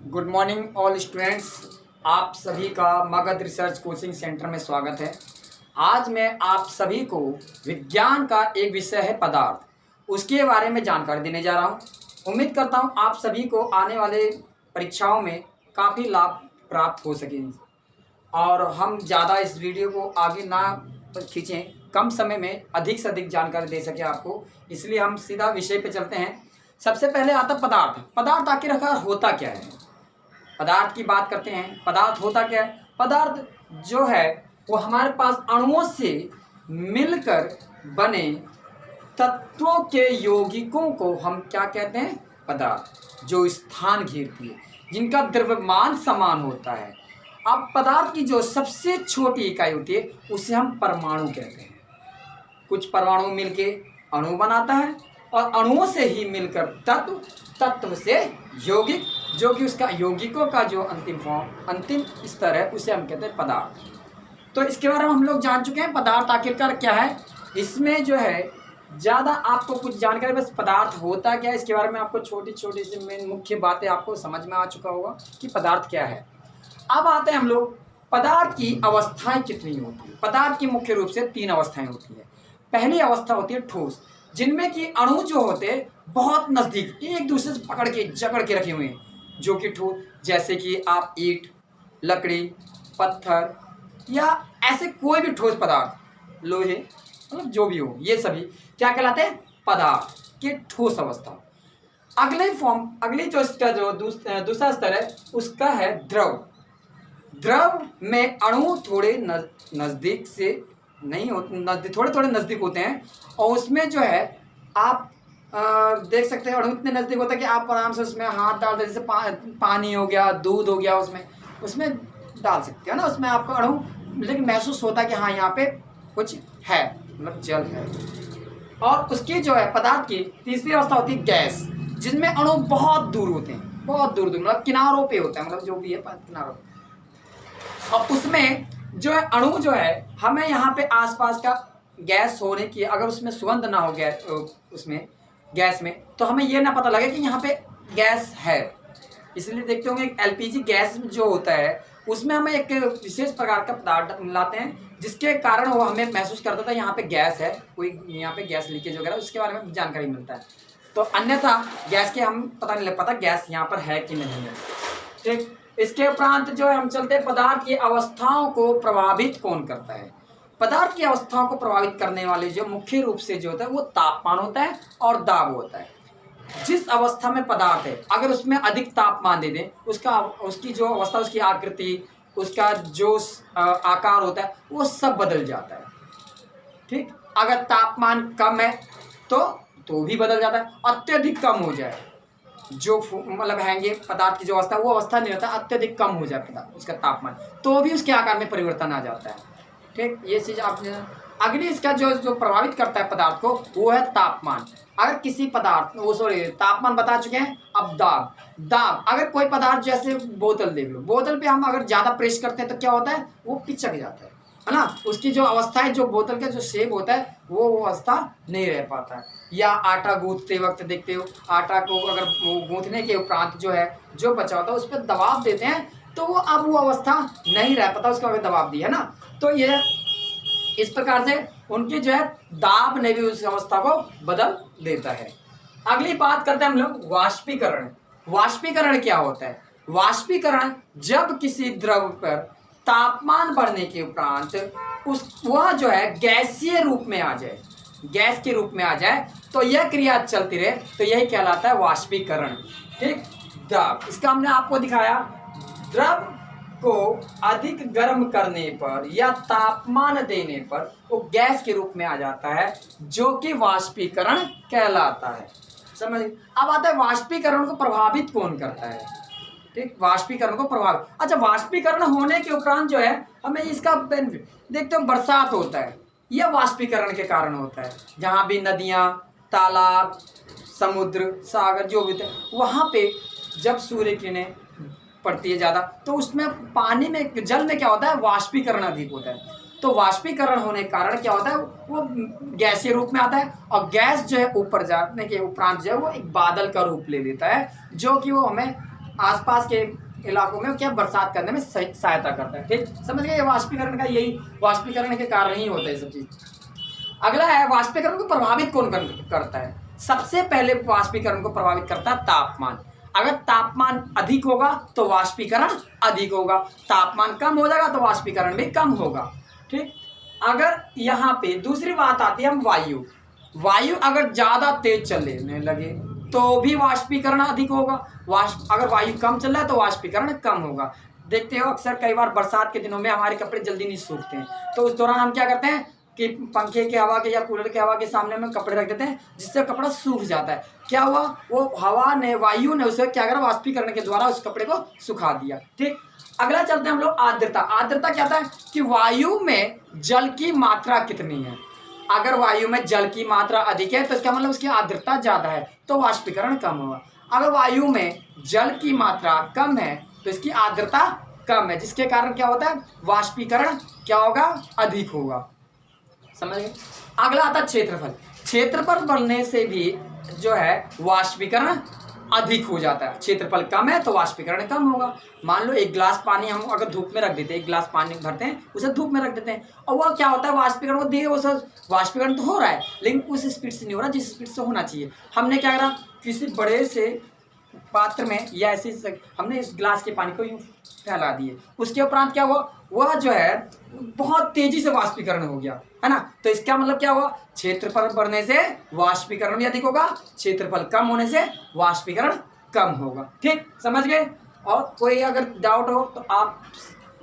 Good morning all students. आप सभी का मगध रिसर्च कोचिंग सेंटर में स्वागत है। आज मैं आप सभी को विज्ञान का एक विषय है पदार्थ, उसके बारे में जानकारी देने जा रहा हूँ। उम्मीद करता हूँ आप सभी को आने वाले परीक्षाओं में काफ़ी लाभ प्राप्त हो सके और हम ज़्यादा इस वीडियो को आगे ना खींचें, कम समय में अधिक से अधिक जानकारी दे सके आपको, इसलिए हम सीधा विषय पे चलते हैं। सबसे पहले आता पदार्थ। पदार्थ आखिर होता क्या है? पदार्थ की बात करते हैं। पदार्थ होता क्या है? पदार्थ जो है वो हमारे पास अणुओं से मिलकर बने तत्वों के यौगिकों को हम क्या कहते हैं? पदार्थ। जो स्थान घेरती है, जिनका द्रव्यमान समान होता है। अब पदार्थ की जो सबसे छोटी इकाई होती है उसे हम परमाणु कहते हैं। कुछ परमाणु मिलके अणु बनाता है और अणुओं से ही मिलकर तत्व, तत्व से यौगिक, जो कि उसका यौगिकों का जो अंतिम फॉर्म, अंतिम स्तर है, उसे हम कहते हैं पदार्थ। तो इसके बारे में हम लोग जान चुके हैं पदार्थ आखिरकार क्या है। इसमें जो है ज़्यादा आपको कुछ जानकारी, बस पदार्थ होता क्या है इसके बारे में आपको छोटी छोटी सी मेन मुख्य बातें आपको समझ में आ चुका होगा कि पदार्थ क्या है। अब आते हैं हम लोग पदार्थ की अवस्थाएं कितनी होती है। पदार्थ की मुख्य रूप से 3 अवस्थाएं होती है। पहली अवस्था होती है ठोस, जिनमें कि अणु जो होते हैं बहुत नज़दीक एक दूसरे से पकड़ के जकड़ के रखे हुए हैं, जो कि ठोस, जैसे कि आप ईंट, लकड़ी, पत्थर या ऐसे कोई भी ठोस पदार्थ, लोहे, मतलब जो भी हो, ये सभी क्या कहलाते हैं? पदार्थ के ठोस अवस्था। अगली जो इसका जो दूसरा स्तर है उसका है द्रव। द्रव में अणु थोड़े नज़दीक से नहीं होते, थोड़े थोड़े नज़दीक होते हैं और उसमें जो है आप देख सकते हैं अणु इतने नज़दीक होता है कि आप आराम से उसमें हाथ डाल दे, जैसे पानी हो गया, दूध हो गया, उसमें डाल सकते हो ना, उसमें आपको अणु लेकिन महसूस होता है कि हाँ यहाँ पे कुछ है, मतलब जल है। और उसकी जो है पदार्थ की तीसरी अवस्था होती है गैस, जिनमें अणु बहुत दूर होते हैं, बहुत दूर दूर, मतलब किनारों पे होते हैं, मतलब जो भी है किनारों। और उसमें जो है अणु जो है, हमें यहाँ पे आसपास का गैस होने की, अगर उसमें सुगंध ना हो गैस, उसमें गैस में, तो हमें ये ना पता लगे कि यहाँ पे गैस है। इसलिए देखते होंगे एलपीजी गैस जो होता है उसमें हमें एक विशेष प्रकार का पदार्थ मिलाते हैं, जिसके कारण वो हमें महसूस करता था यहाँ पे गैस है, कोई यहाँ पे गैस लीकेज वगैरह, उसके बारे में जानकारी मिलता है। तो अन्यथा गैस के हम पता नहीं लग पाता गैस यहाँ पर है कि नहीं है। ठीक, इसके उपरांत जो है हम चलते हैं पदार्थ की अवस्थाओं को प्रभावित कौन करता है। पदार्थ की अवस्थाओं को प्रभावित करने वाले जो मुख्य रूप से जो होता है वो तापमान होता है और दाब होता है। जिस अवस्था में पदार्थ है, अगर उसमें अधिक तापमान दे दें, उसकी जो अवस्था, उसकी आकृति, उसका जो आकार होता है वो सब बदल जाता है। ठीक, अगर तापमान कम है तो भी बदल जाता है। अत्यधिक कम हो जाए, जो मतलब हैंगे पदार्थ की जो अवस्था, वो अवस्था नहीं रहता, अत्यधिक कम हो जाए पदार्थ उसका तापमान, तो भी उसके आकार में परिवर्तन आ जाता है। ठीक, ये चीज़ आपने। अगली इसका जो प्रभावित करता है पदार्थ को वो है तापमान। अगर किसी पदार्थ, वो सॉरी तापमान बता चुके हैं, अब दाब। अगर कोई पदार्थ, जैसे बोतल देख लो, बोतल पे हम अगर ज़्यादा प्रेस करते हैं तो क्या होता है? वो पिचक जाता है ना। उसकी जो अवस्था है, जो बोतल का जो शेप होता है वो अवस्था नहीं रह पाता है। या आटा गूंथते वक्त देखते हो, आटा को अगर वो गूंथने के उपरांत जो है जो बचा होता है उस पर दबाव देते हैं तो वो अब वो अवस्था नहीं रह पाता, उसका अगर दबाव दिया ना, तो ये इस प्रकार से उनकी जो है दाब ने भी उस अवस्था को बदल देता है। अगली बात करते हैं हम लोग वाष्पीकरण। वाष्पीकरण क्या होता है? वाष्पीकरण जब किसी द्रव पर तापमान बढ़ने के उपरांत वह जो है गैसीय रूप में आ जाए, गैस के रूप में आ जाए, तो यह क्रिया चलती रहे, तो यही कहलाता है वाष्पीकरण। ठीक, दाब, इसका हमने आपको दिखाया। द्रव को अधिक गर्म करने पर या तापमान देने पर वो गैस के रूप में आ जाता है, जो कि वाष्पीकरण कहलाता है। समझ। अब आता है वाष्पीकरण को प्रभावित कौन करता है। ठीक, वाष्पीकरण को प्रभावित, अच्छा, वाष्पीकरण होने के उपरांत जो है हमें इसका बेनिफिट देखते हो, बरसात होता है, यह वाष्पीकरण के कारण होता है। जहाँ भी नदियाँ, तालाब, समुद्र, सागर जो भी होते हैं, वहाँ पे जब सूर्य किरणें पड़ती है ज़्यादा, तो उसमें पानी में, जल में क्या होता है? वाष्पीकरण अधिक होता है। तो वाष्पीकरण होने के कारण क्या होता है? वो गैसीय रूप में आता है और गैस जो है ऊपर जाने के उपरांत जो है वो एक बादल का रूप ले लेता है, जो कि वो हमें आसपास के इलाकों में क्या बरसात करने में सहायता करता है। ठीक, समझ गए, वाष्पीकरण का यही वाष्पीकरण के कारण ही होता है सब चीज। अगला है वाष्पीकरण को प्रभावित कौन करता है। सबसे पहले वाष्पीकरण को प्रभावित करता है तापमान। अगर तापमान अधिक होगा तो वाष्पीकरण अधिक होगा, तापमान कम हो जाएगा तो वाष्पीकरण भी कम होगा। ठीक, अगर यहाँ पे दूसरी बात आती है हम वायु। वायु अगर ज्यादा तेज चलने लगे तो भी वाष्पीकरण अधिक होगा। अगर वायु कम चल रहा है तो वाष्पीकरण कम होगा। देखते हो अक्सर कई बार बरसात के दिनों में हमारे कपड़े जल्दी नहीं सूखते हैं, तो उस दौरान हम क्या करते हैं कि पंखे के हवा के या कूलर के हवा के सामने में कपड़े रख देते हैं, जिससे कपड़ा सूख जाता है। क्या हुआ, वो हवा ने, वायु ने उसे क्या करा, वाष्पीकरण के द्वारा उस कपड़े को सुखा दिया। ठीक, अगला चलते हैं हम लोग आर्द्रता। आर्द्रता क्या होता है कि वायु में जल की मात्रा कितनी है। अगर वायु में जल की मात्रा अधिक है तो इसका मतलब उसकी आर्द्रता ज्यादा है, तो वाष्पीकरण कम होगा। अगर वायु में जल की मात्रा कम है तो इसकी आर्द्रता कम है, जिसके कारण क्या होता है, वाष्पीकरण क्या होगा, अधिक होगा। समझ गए। अगला आता है क्षेत्रफल। क्षेत्रफल बढ़ने से भी जो है वाष्पीकरण अधिक हो जाता है। क्षेत्रफल कम है तो वाष्पीकरण कम होगा। मान लो एक गिलास पानी हम अगर धूप में रख देते हैं, एक गिलास पानी भरते हैं, उसे धूप में रख देते हैं, और वो क्या होता है, वाष्पीकरण, वो वाष्पीकरण तो हो रहा है लेकिन उस स्पीड से नहीं हो रहा जिस स्पीड से होना चाहिए। हमने क्या करा, किसी बड़े से पात्र में या ऐसे हमने इस गिलास के पानी को यूं फैला दिए, उसके उपरांत क्या हुआ, वह जो है बहुत तेजी से वाष्पीकरण हो गया, है ना। तो इसका मतलब क्या हुआ, क्षेत्रफल बढ़ने से वाष्पीकरण भी अधिक होगा, क्षेत्रफल कम होने से वाष्पीकरण कम होगा। ठीक, समझ गए। और कोई अगर डाउट हो तो आप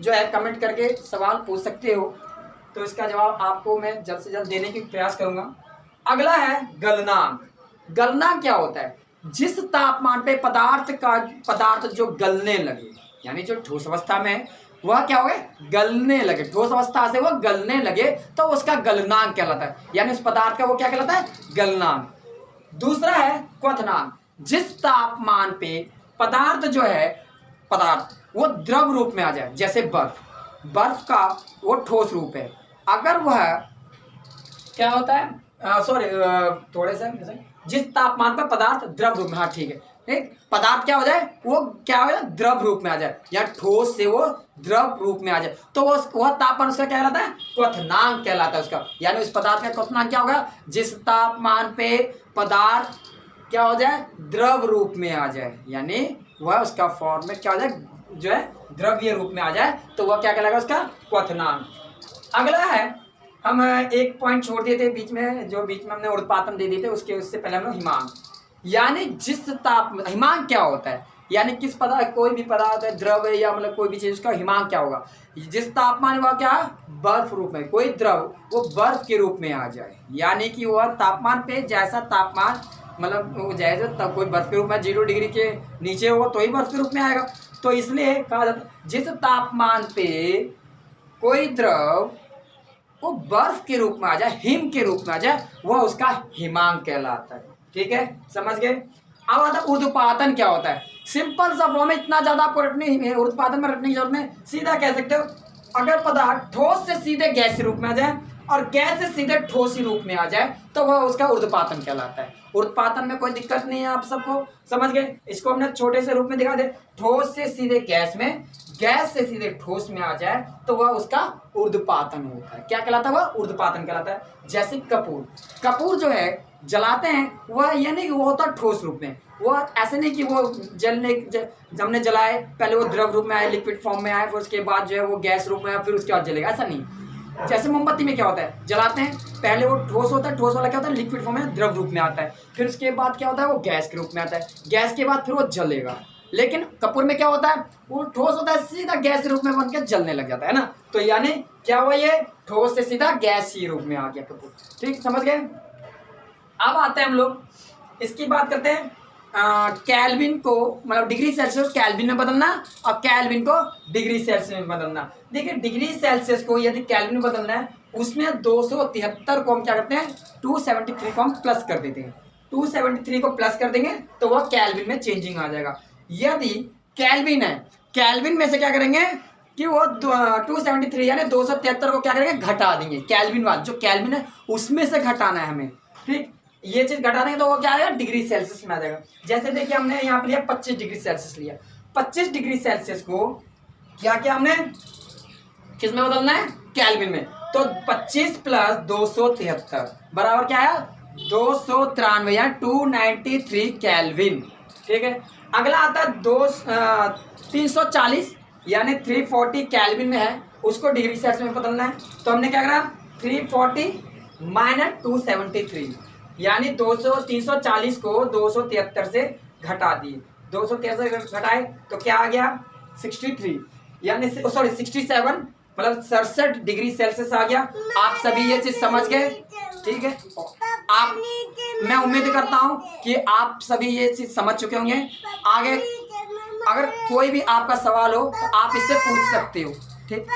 जो है कमेंट करके सवाल पूछ सकते हो, तो इसका जवाब आपको मैं जल्द से जल्द देने की प्रयास करूंगा। अगला है गलनांक। गलनांक क्या होता है, जिस तापमान पे पदार्थ जो गलने लगे, यानी जो ठोस अवस्था में वह क्या हो गए, गलने लगे, ठोस अवस्था से वह गलने लगे तो उसका गलनांक कहलाता है, यानी उस पदार्थ का वो क्या कहलाता है, गलनांक। दूसरा है क्वथनांक। जिस तापमान पे पदार्थ जो है, पदार्थ वो द्रव रूप में आ जाए, जैसे बर्फ का वो ठोस रूप है, अगर वह क्या होता है, सॉरी थोड़े से, जिस तापमान पर पदार्थ द्रव रूप में, हाँ ठीक है, ठीक, पदार्थ क्या हो जाए, वो क्या हो जाए, द्रव रूप में आ जाए, या ठोस से वो द्रव रूप में आ जाए, तो वह तापमान उसका क्या कहलाता है, क्वथनांक कहलाता है उसका। यानी उस पदार्थ का क्वथनांक क्या होगा, जिस तापमान पे पदार्थ क्या हो जाए, द्रव रूप में आ जाए, यानी वह उसका फॉर्म में क्या हो जाए, जो है द्रव्य रूप में आ जाए, तो वह क्या कहलाएगा, उसका क्वथनांक। अगला है, हम एक पॉइंट छोड़ दिए थे बीच में, जो बीच में हमने ऊर्ध्वपातन दे दिए थे, उससे पहले हम लोग हिमांक, यानी जिस हिमांक क्या होता है, यानी किस पदार्थ, कोई भी पदार्थ है, द्रव है या मतलब कोई भी चीज, उसका हिमांक क्या होगा, जिस तापमान वह क्या, बर्फ रूप में, कोई द्रव वो बर्फ के रूप में आ जाए, यानी कि वह तापमान पे जैसा तापमान, मतलब जैसे तब कोई बर्फ के रूप में 0 डिग्री के नीचे होगा तो ही बर्फ के रूप में आएगा। तो इसलिए कहा जाता है जिस तापमान पे कोई द्रव वो बर्फ के रूप में आ जाए, हिम के रूप में आ जाए, वह उसका हिमांक कहलाता है। ठीक है, समझ गए। अब आता है ऊर्ध्वपातन क्या होता है। सिंपल सा फॉर्म है, इतना ज्यादा आपको रटने, ऊर्ध्वपातन में रटने की जरूरत नहीं, सीधा कह सकते हो, अगर पदार्थ ठोस से सीधे गैस रूप में आ जाए और गैस से सीधे ठोस रूप में आ जाए तो वह उसका ऊर्ध्वपातन कहलाता है। ऊर्ध्वपातन में कोई दिक्कत नहीं है, आप सबको समझ गए। इसको हमने छोटे से रूप में दिखा दे, ठोस से सीधे गैस में, गैस से सीधे ठोस में आ जाए तो वह उसका ऊर्ध्वपातन होता है। क्या कहलाता है, वह ऊर्ध्वपातन कहलाता है। जैसे कपूर जो है जलाते हैं, वह ये नहीं कि वो होता ठोस रूप में, वो ऐसे नहीं कि वो हमने जलाए, पहले वो द्रव रूप में आए, लिक्विड फॉर्म में आए, फिर उसके बाद जो है वो गैस रूप में आए, फिर उसके बाद जलेगा, ऐसा नहीं। जैसे मोमबत्ती में क्या होता है, जलाते हैं, पहले वो ठोस होता है, ठोस वाला क्या होता है, लिक्विड फॉर्म में, द्रव रूप में आता है, फिर उसके बाद क्या होता है, वो गैस के रूप में आता है, गैस के बाद फिर वो जलेगा। लेकिन कपूर में क्या होता है, वो ठोस होता है, सीधा गैस रूप में बनकर जलने लग जाता है ना। तो यानी क्या हुआ, ये ठोस से सीधा गैस ही रूप में आ गया कपूर। ठीक, समझ गए। अब आते हैं हम लोग, इसकी बात करते हैं केल्विन को, मतलब डिग्री सेल्सियस केल्विन में बदलना और केल्विन को डिग्री सेल्सियस में बदलना। देखिए डिग्री सेल्सियस को यदि केल्विन में बदलना है, उसमें 273 को हम क्या करते हैं, 273 को हम प्लस कर देते हैं, 273 को प्लस कर देंगे तो वह केल्विन में चेंजिंग आ जाएगा। यदि केल्विन है, केल्विन में से क्या करेंगे कि वो 273 यानी 273 को क्या करेंगे, घटा देंगे, केल्विन वाला जो केल्विन है उसमें से घटाना है हमें। ठीक, ये चीज घटा देंगे तो वो क्या आएगा, डिग्री सेल्सियस में आ जाएगा। जैसे देखिए हमने यहाँ पे लिया 25 डिग्री सेल्सियस लिया, 25 डिग्री सेल्सियस को क्या किया हमने, किस में बदलना है, केल्विन में। तो 25 प्लस 273 बराबर क्या है, 293 या 293 केल्विन। ठीक है, अगला आता है 340 यानी 340 केल्विन में है, उसको डिग्री सेल्सियस में बदलना है। तो हमने क्या करा, 340 माइनस 273 यानी 340 को 273 से घटा दिए, 273 से घटाए तो क्या आ गया 63 यानी सॉरी 67 मतलब 67 डिग्री सेल्सियस आ गया। आप सभी ये चीज समझ गए, ठीक है। आप, मैं उम्मीद करता हूं कि आप सभी ये चीज समझ चुके होंगे। आगे अगर कोई भी आपका सवाल हो तो आप इससे पूछ सकते हो, ठीक।